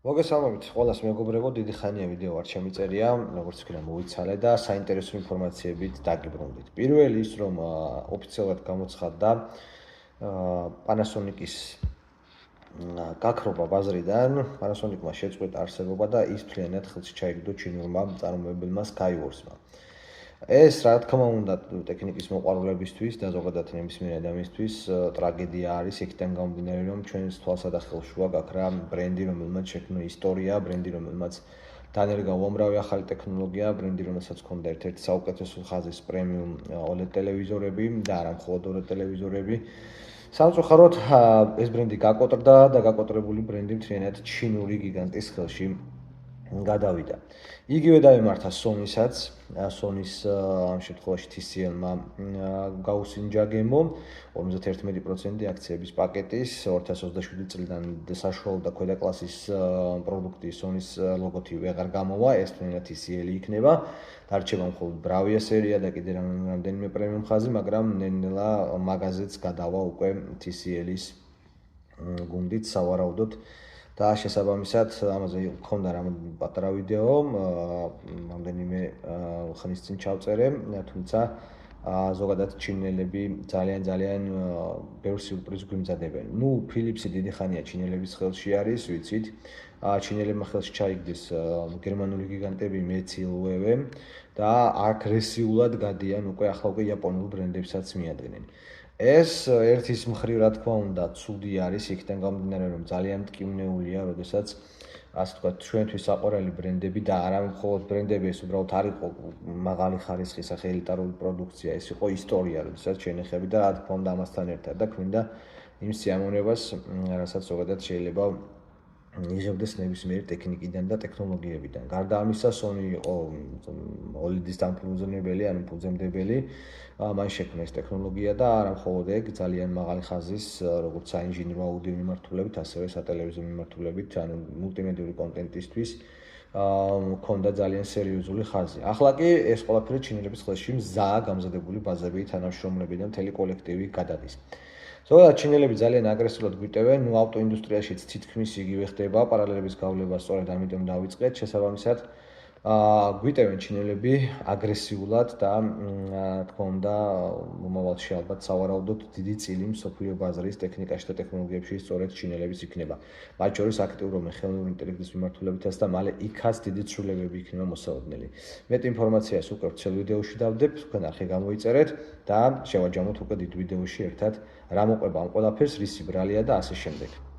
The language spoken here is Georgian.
მოგესალმებით ყველას მეგობრებო, დიდი ხანია ვიდეო არ შემიწერია, როგორც ვქნა მოვიცალე და საინტერესო ინფორმაციებით დაგიბრუნდით. პირველი ის რომ ოფიციალურად გამოცხადდა Panasonic-ის გაქრობა ბაზრიდან, Panasonic-მა შეწყვეტა არსებობა და ის მთლიანად ხელში ჩაიგდო ჩინურმა მწარმოებელმა Skyworks-მა. ეს რა თქმა უნდა ტექნიკის მოყვარულებისთვის და ზოგადად ნებისმიერ ადამიანისთვის ტრაგედია არის, იქიდან გამომდინარე რომ ჩვენს თვალსა და ხელს შუა გაქრა ბრენდი, რომელმაც შექმნა ისტორია, ბრენდი, რომელმაც დანერგა უამრავი ახალი ტექნოლოგია, ბრენდი, რომელსაც ჰქონდა ერთ-ერთი საუკეთესო ხაზის პრემიუმ OLED ტელევიზორები და არა მხოლოდ OLED ტელევიზორები. სამწუხაროდ ეს ბრენდი გაკოტრდა და გაკოტრებული ბრენდი მთლიანად ჩინური გიგანტის ხელში გადავიდა. იგივე დაემართა Sony-საც, Sony-ს ამ შემთხვევაში TCL-მა გაუსინჯა გემო 51% აქციების პაკეტის 2027 წლიდან საშუალო და ქვედა კლასის პროდუქტი Sony-ს ლოგოთი ვეღარ გამოვა, ეს თუნდაც TCL-ი იქნება. დარჩება მხოლოდ Bravia სერია და კიდე რამდენიმე პრემიუმ ხაზი, მაგრამ ნელ-ნელა მაგაზეც გადავა უკვე TCL-ის გუნდით სავარაუდოდ. და შესაბამისად ამაზე მქონდა რამდენი პატარა ვიდეო, რამდენიმე ხნის წინ ჩავწერე, თუმცა ზოგადად ჩინელები ძალიან ბევრ სიურპრიზს გვიმზადებენ. Philips-ი დიდი ხანია ჩინელების ხელში არის, ვიცით. ჩინელებმა ხელში ჩაიგდეს გერმანული გიგანტები Huawei და აგრესიულად გადიან უკვე ახლა უკვე იაპონურ ბრენდებსაც მიადგენენ. ეს ერთის მხრივ რა თქმა უნდა ცუდი არის, იქიდან გამომდინარე რომ ძალიან მტკივნეულია, როდესაც ასე თქვა ჩვენთვის საყვარელი ბრენდები და არა მხოლოდ ბრენდები, ეს უბრალოდ არ იყო მაღალი ხარისხის ელიტარული პროდუქცია, ეს იყო ისტორია, როდესაც შენეხები და რა თქმა უნდა ამასთან ერთად და გვინდა იმ სიამოვნებას, რასაც ზოგადად შეიძლება იღებდეს ნებისმიერი ტექნიკიდან და ტექნოლოგიებიდან. გარდა ამისა, Sony იყო OLED-ის დამფუძნებელი, ანუ ფუძემდებელი. მან შექმნა ეს ტექნოლოგია და არა მხოლოდ ეგ, ძალიან მაღალი ხაზის, როგორც საინჟინრო აუდიო მიმართულებით, ასევე სატელევიზიო მიმართულებით, ანუ მულტიმედიური კონტენტისთვის მქონდა ძალიან სერიოზული ხაზი. ახლა კი ეს ყველაფერი ჩინელების ხელში მზაა გამზადებული ბაზები, თანამშრომლები და მთელი კოლექტივი გადადის. ზოგადად ჩინელები ძალიან აგრესიულად გვიტევენ, ავტოინდუსტრიაშიც თითქმის იგივე ხდება, პარალელების გავლება სწორედ ამიტომ დავიწყეთ, შესაბამისად გვიტევენ ჩინელები აგრესიულად და თქმა უნდა მომავალში ალბათ სავარაუდოდ დიდი წილი მსოფლიო ბაზრის ტექნიკაში და ტექნოლოგიებში სწორედ ჩინელების იქნება. მათ შორის აქტიურობენ ხელოვნური ინტელექტის მიმართულებითაც და მალე იქაც დიდი ცვლილებები იქნება მოსალოდნელი. მეტ ინფორმაციას უკვე ვრცელ ვიდეოში დავდებთ, თქვენ არხი გამოიწერეთ და შევაჯამოთ უკვე დიდ ვიდეოში ერთად რა მოყვება ამ ყველაფერს, რისი ბრალია და ასე შემდეგ.